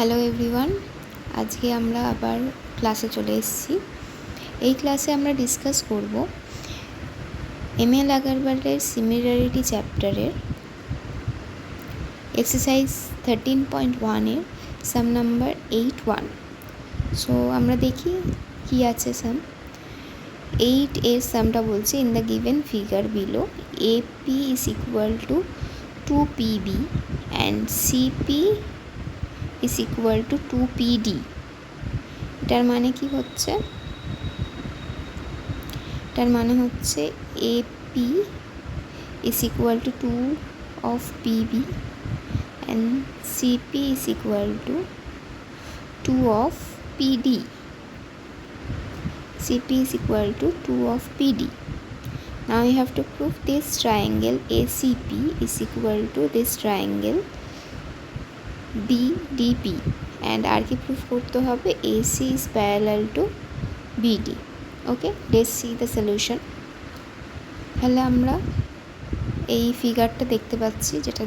Hello everyone, আজকে আমরা আবার ক্লাসে চলে এসেছি। এই ক্লাসে আমরা ডিসকাস করব m.l.aggarwal সিমিলারিটি চ্যাপ্টারের এক্সারসাইজ 13.1 সাম নাম্বার 8.1। সো আমরা দেখি কি আছে সাম 8 এর সামটা বলছে in the given figure below AP is equal to 2PB and CP is equal to 2PD। এটার মানে কি হচ্ছে? এটার মানে হচ্ছে AP is equal to 2 of PB and CP is equal to 2 of PD. CP is equal to 2 of PD. Now you have to prove this triangle ACP is equal to this triangle BDP and আর কি proof করতে হবে AC is parallel to BD। Okay, let's see the solution। তাহলে আমরা এই ফিগারটা দেখতে পাচ্ছি যেটা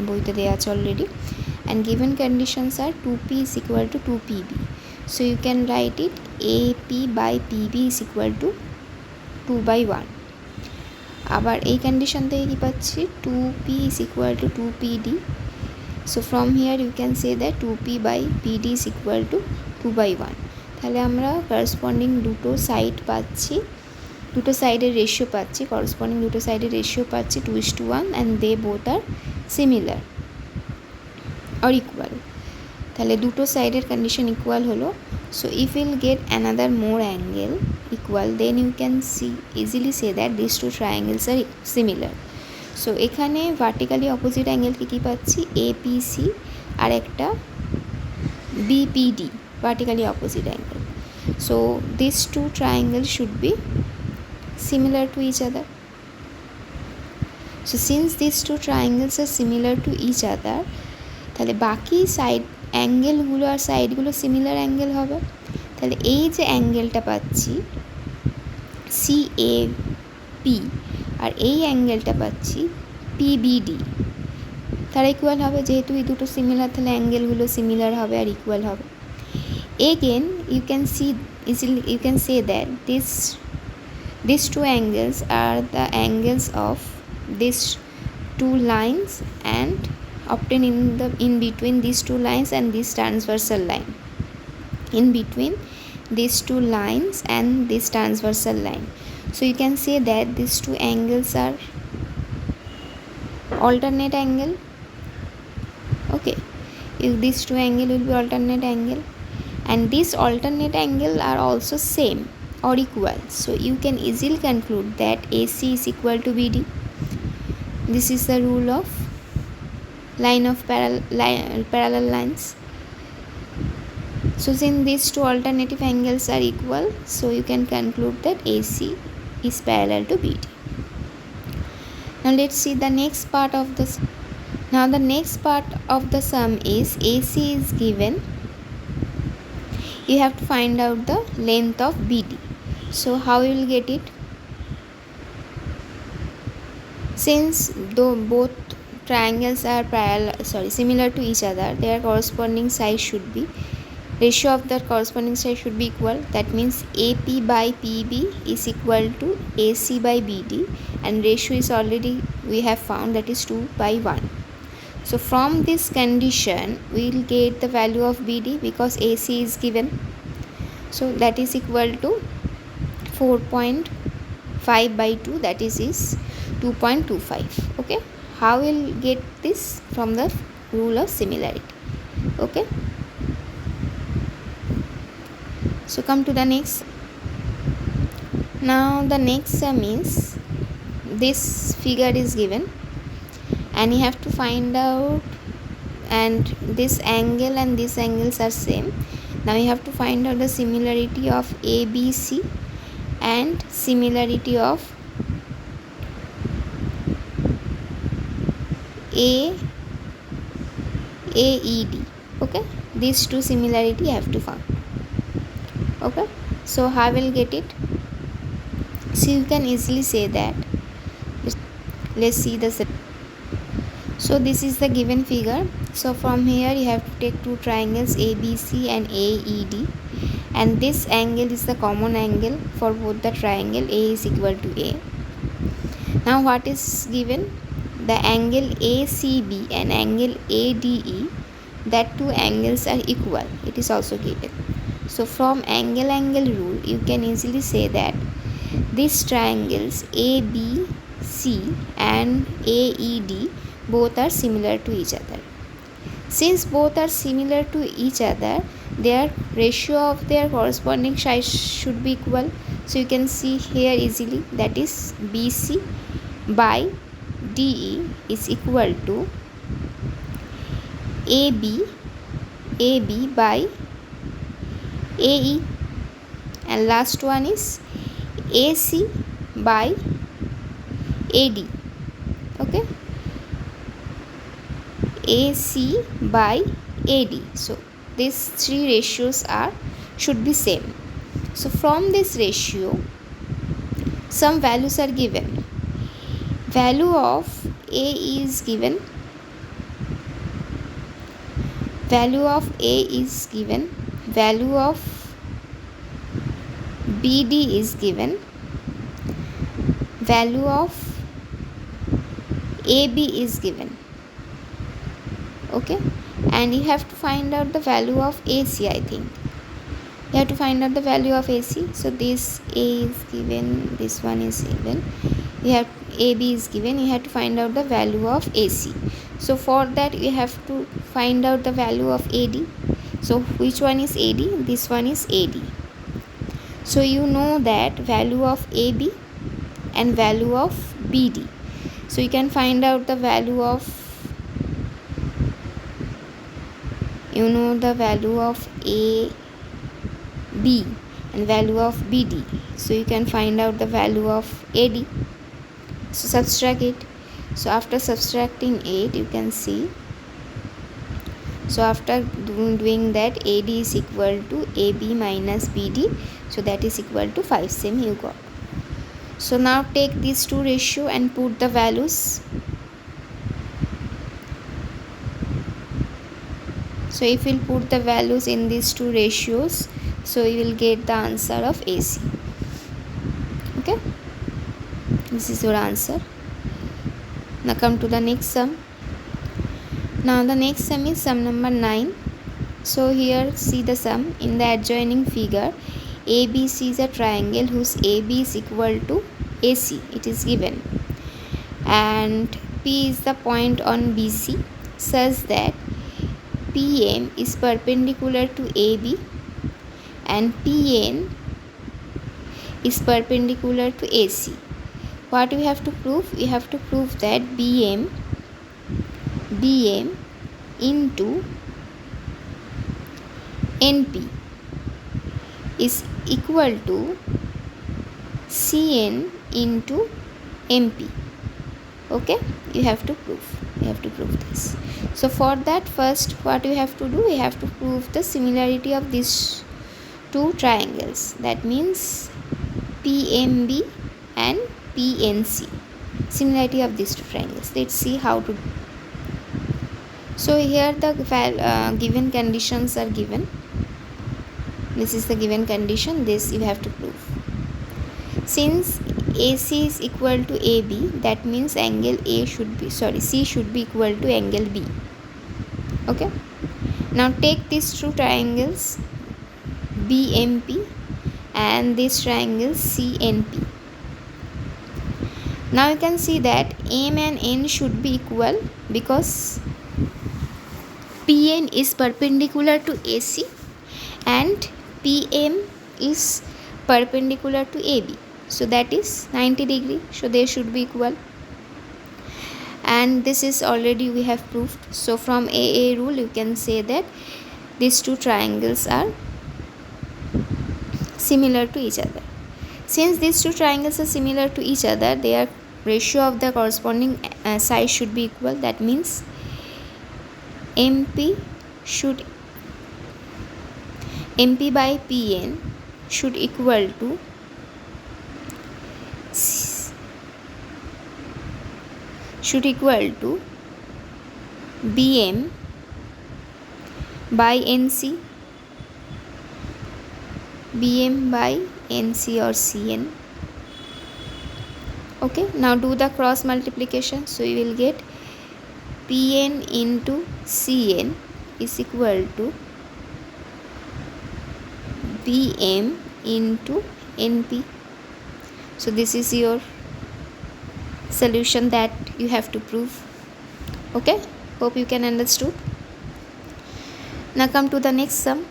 বইতে দেওয়া আছে already, and given conditions are 2P is equal to 2PB, so you can write it AP by PB is equal to 2/1। আবার এই কন্ডিশন থেকে কি পাচ্ছি 2P is equal to 2PD, so from here you can say that 2P by PD is equal to 2/1। তাহলে আমরা corresponding দুটো side পাচ্ছি, দুটো সাইডের রেশিও পাচ্ছি, করসপন্ডিং দুটো সাইডের রেশিও পাচ্ছি 2:1 and they both are similar or equal। তাহলে দুটো সাইডের কন্ডিশন ইকুয়াল হলো। so if we'll get another more angle equal then you can see easily say that these two triangles are similar। So এখানে vertically opposite অ্যাঙ্গেলকে কী পাচ্ছি APC আর একটা BPD, vertically opposite angle. So this two triangle should be similar to each other. So since this two triangles are similar to each other, তাহলে বাকি side অ্যাঙ্গেলগুলো আর সাইডগুলো similar angle হবে। তাহলে এই যে অ্যাঙ্গেলটা পাচ্ছি CAP আর এই অ্যাঙ্গেলটা পাচ্ছি PBD, তারা ইকুয়াল হবে। যেহেতু এই দুটো সিমিলার তাহলে অ্যাঙ্গেলগুলো সিমিলার হবে আর ইকুয়াল হবে। Again you can see easily you can say that these two angles are the angles of these two lines and obtained in between these two lines and this transversal line, in between these two lines and this transversal line। So you can say that these two angles are alternate angle। okay, if these two angle will be alternate angle and this alternate angle are also same or equal, so you can easily conclude that AC is equal to BD। this is the rule of line of parallel lines। so since these two alternative angles are equal, so you can conclude that AC is parallel to BD। now let's see the next part of this। now the next part of the sum is AC is given, you have to find out the length of BD। so how you will get it? Since though both triangles are similar to each other, their corresponding size should be, ratio of their corresponding size should be equal। that means AP by PB is equal to AC by BD, and ratio is already we have found, that is 2/1। so from this condition we will get the value of BD because AC is given, so that is equal to 4.5/2, that is 2.25। okay, how will get this? from the rule of similarity। okay, so come to the next। now the next sum is this figure is given and you have to find out, and this angle and these angles are same। now you have to find out the similarity of ABC and similarity of AED। okay, these two similarity you have to find। okay, so how will get it? so you can easily say that, let's see the so this is the given figure So from here you have to take two triangles ABC and AED, and this angle is the common angle for both the triangle. A is equal to A. Now what is given? The angle ACB and angle ADE, that two angles are equal. It is also given. So from angle rule you can easily say that these triangles ABC and AED both are similar to each other. Since both are similar to each other, their ratio of their corresponding sides should be equal. So you can see here easily, that is BC by DE is equal to AB by AE, and last one is AC by AD. Okay, AC by AD. So these three ratios should be same. So from this ratio some values are given. Value of A is given, value of A is given, value of BD is given, value of AB is given. Okay, and you have to find out the value of AC. I think you have to find out the value of AC. So this A is given, this one is given, you have AB is given, you have to find out the value of AC. So for that you have to find out the value of AD. So which one is AD? This one is AD. So you know that value of AB and value of BD. So you can find out the value of, you know, the value of AB and value of BD. So you can find out the value of AD. So subtract it. So after subtracting it, you can see, so after doing that, AD is equal to AB minus BD, so that is equal to 5 same you got. So now take these two ratio and put the values. So if you put the values in these two ratios, so you will get the answer of AC. Okay, this is your answer. Now come to the next sum. Now the next sum is sum number 9. So here see the sum. In the adjoining figure, ABC is a triangle whose AB is equal to AC. It is given. And P is the point on BC such that PM is perpendicular to AB and PN is perpendicular to AC. What we have to prove? We have to prove that BM into NP is equal to CN into MP. Okay, you have to prove this. So for that, first what you have to do, you have to prove the similarity of these two triangles. That means PMB and PNC, similarity of these two triangles. Let's see how to do. So here the given conditions are given. This is the given condition. This you have to prove. Since AC is equal to AB, that means angle C should be equal to angle B. Okay. Now take these two triangles BMP and this triangle CNP. Now you can see that M and N should be equal because PN is perpendicular to AC and PM is perpendicular to AB. So that is 90 degree. So they should be equal. And this is already we have proved. So from AA rule you can say that these two triangles are similar to each other. Since these two triangles are similar to each other, their ratio of the corresponding sides should be equal. That means MP by PN should equal to BM by NC, BM by NC or CN. Okay, now do the cross multiplication. So you will get PN into CN is equal to BM into NP. So this is your solution that you have to prove. Okay, hope you can understood. Now come to the next sum.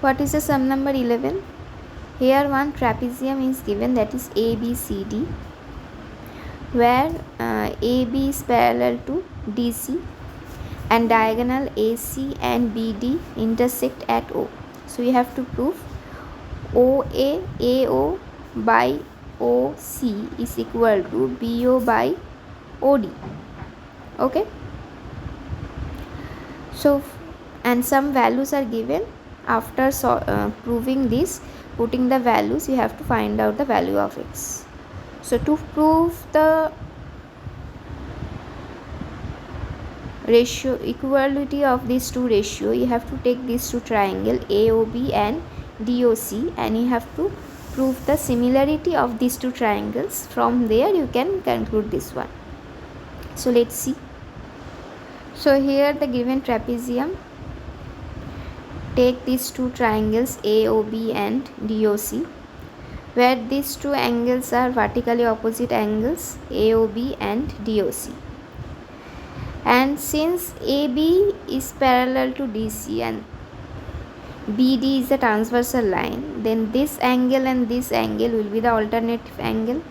What is the sum number 11? Here one trapezium is given, that is ABCD, where AB is parallel to DC and diagonal AC and BD intersect at O. So you have to prove OA AO by OC is equal to BO by OD. Okay, so and some values are given. After proving this, putting the values, you have to find out the value of x. So to prove the ratio equality of these two ratio, you have to take these two triangle AOB and DOC, and you have to prove the similarity of these two triangles. From there you can conclude this one. So let's see. So here the given trapezium, take these two triangles AOB and DOC, where these two angles are vertically opposite angles AOB and DOC. And since AB is parallel to DC and BD is a transversal line, then this angle and this angle will be the alternative angle.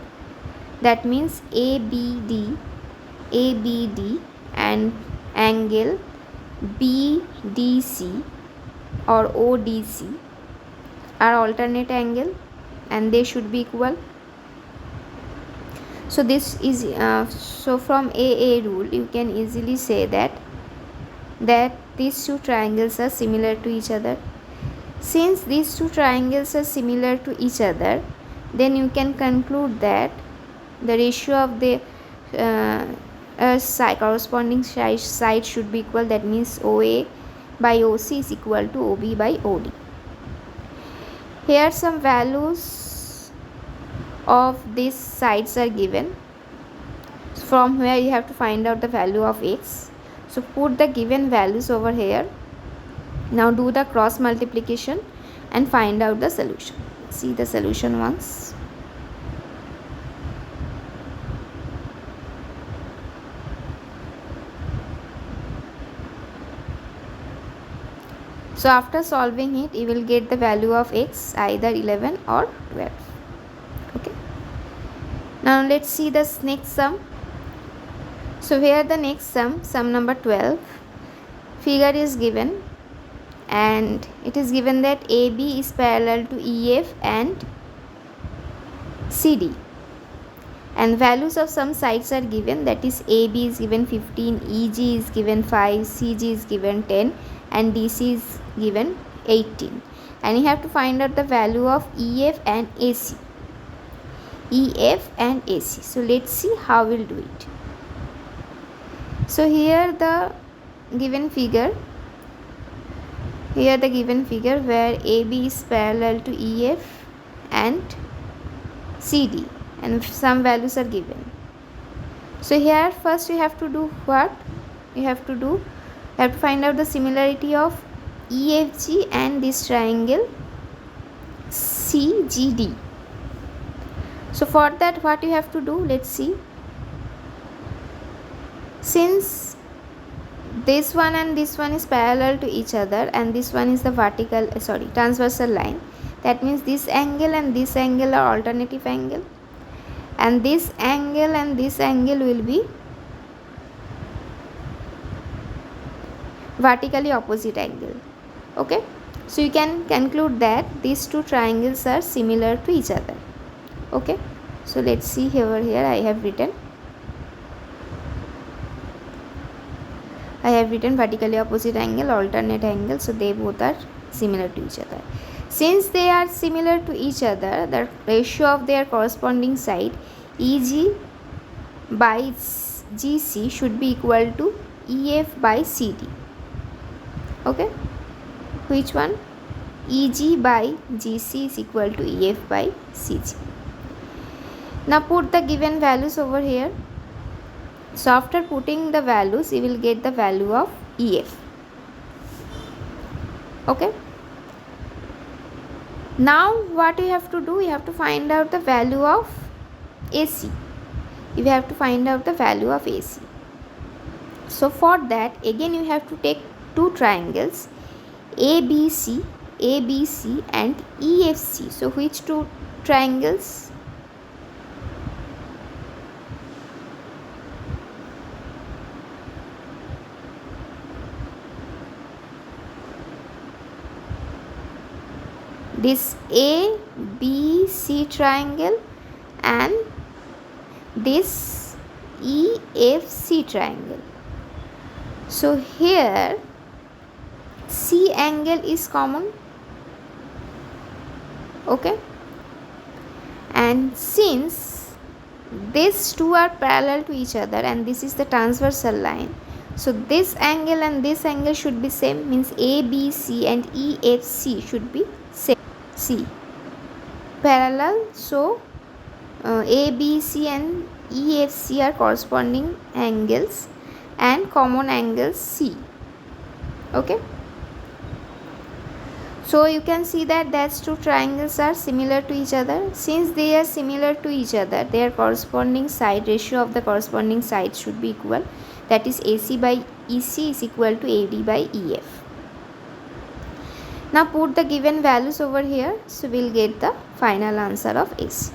That means ABD and angle BDC or ODC are alternate angle and they should be equal. So this is so from AA rule you can easily say that these two triangles are similar to each other. Since these two triangles are similar to each other, then you can conclude that the ratio of the corresponding side should be equal. That means OA by OC is equal to OB by OD. Here some values of these sides are given, from where you have to find out the value of x. So put the given values over here. Now do the cross multiplication and find out the solution. See the solution once. So after solving it, you will get the value of x either 11 or 12. Okay. Now let's see the next sum. So here the next sum number 12, figure is given, and it is given that AB is parallel to EF and CD, and values of some sides are given, that is AB is given 15, EG is given 5, CG is given 10 and DC is given 18, and you have to find out the value of EF and AC. So let's see how we'll do it. So here the given figure where AB is parallel to EF and CD and some values are given. So here first you have to do what? You have to find out the similarity of EFG and this triangle CGD. So for that what you have to do, let's see. Since this one and this one is parallel to each other and this one is the transversal line, that means this angle and this angle are alternative angle, and this angle and this angle will be vertically opposite angle. Okay, so you can conclude that these two triangles are similar to each other. Okay, so let's see here I have written vertically opposite angle, alternate angle, so they both are similar to each other. Since they are similar to each other, the ratio of their corresponding side EG by GC should be equal to EF by CD. Okay, which one? EG by GC is equal to EF by CG. Now put the given values over here. So after putting the values, you will get the value of EF. Okay. Now what you have to do? You have to find out the value of AC. You have to find out the value of AC. So for that, again you have to take two triangles, ABC, ABC and EFC. So which two triangles? This ABC triangle and this EFC triangle. So here C angle is common. Okay, and since these two are parallel to each other and this is the transversal line, so this angle and this angle should be same, means ABC and EFC should be same. See, parallel, so ABC and EFC are corresponding angles and common angle C. Okay, so you can see that these two triangles are similar to each other. Since they are similar to each other, their corresponding side ratio of the corresponding sides should be equal. That is AC by EC is equal to AD by EF. Now put the given values over here, so we'll get the final answer of AC.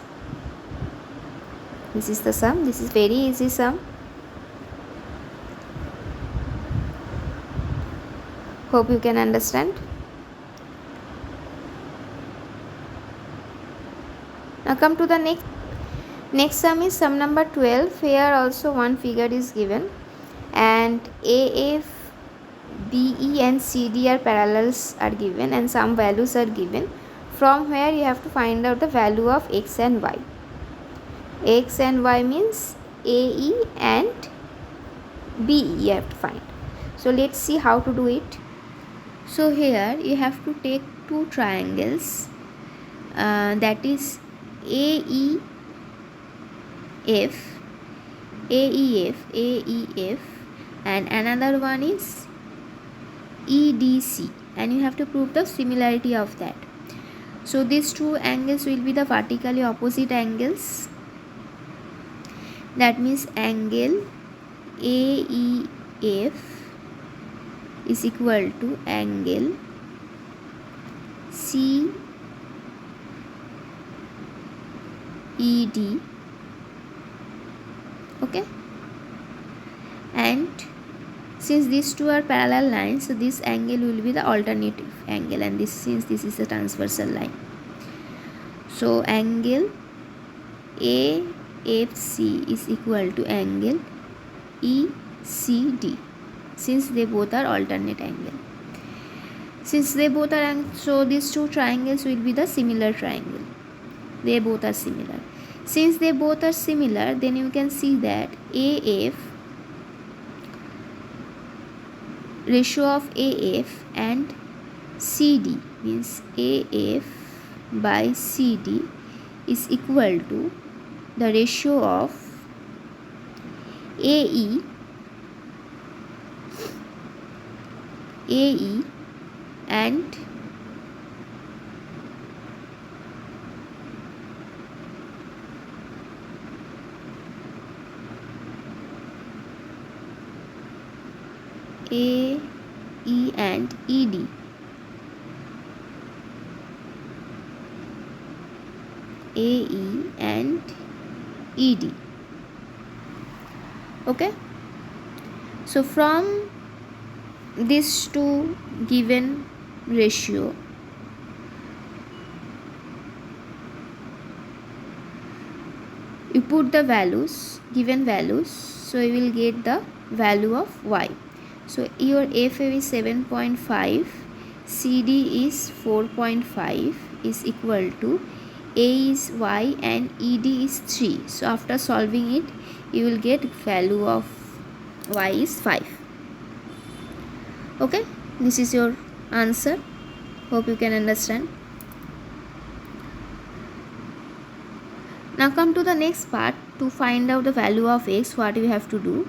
This is the sum. This is very easy sum. Hope you can understand. Now come to the next sum is sum number 12. Here also one figure is given and AF, BE and CD are parallels are given and some values are given, from where you have to find out the value of X and Y. X and Y means AE and BE you have to find. So let's see how to do it. So here you have to take two triangles, that is AEF, AEF and another one is EDC, and you have to prove the similarity of that. So these two angles will be the vertically opposite angles. That means angle AEF is equal to angle CED. Okay, and since these two are parallel lines, so this angle will be the alternative angle, and this, since this is a transversal line, so angle AFC is equal to angle ECD, since they both are alternate angle. Since they both are, so these two triangles will be the similar triangle. They both are similar. Since they both are similar, then you can see that AF, ratio of AF and CD means AF by CD is equal to the ratio of AE and AE and ED. AE and ED. Okay, so from these two given ratio, you put the values, given values, so you will get the value of Y. So your FA is 7.5, CD is 4.5 is equal to A is y and ed is 3. So after solving it, you will get value of y is 5. Okay, this is your answer. Hope you can understand. Now come to the next part. To find out the value of x, what you have to do?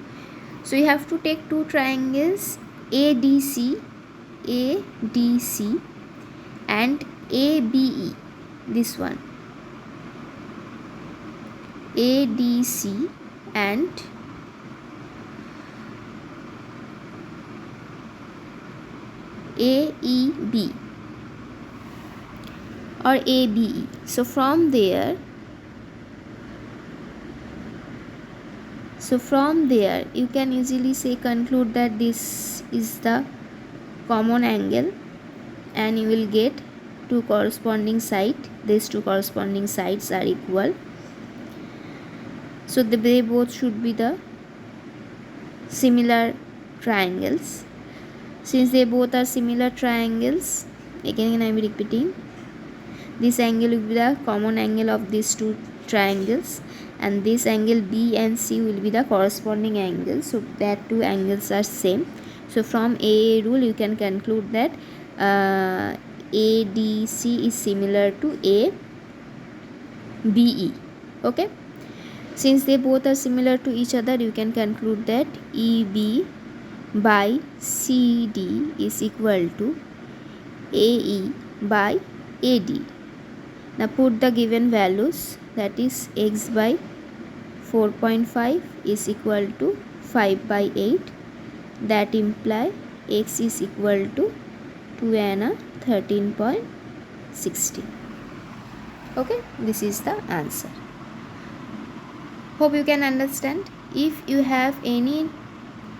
So you have to take two triangles ADC, ADC and ABE. This one ADC and AEB or ABE. So from there you can easily say conclude that this is the common angle, and you will get two corresponding sides. These two corresponding sides are equal, so they both should be the similar triangles. Since they both are similar triangles, again I am repeating, this angle will be the common angle of these two triangles, and this angle B and C will be the corresponding angles, so that two angles are same. So from AA rule you can conclude that ADC is similar to ABE. Okay, since they both are similar to each other, you can conclude that EB by CD is equal to AE by AD. Now put the given values, that is x by 4.5 is equal to 5 by 8. That imply x is equal to 2 and 13.60. Okay, this is the answer. Hope you can understand. If you have any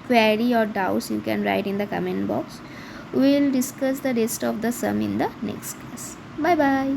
query or doubts, you can write in the comment box. We will discuss the rest of the sum in the next class. Bye bye.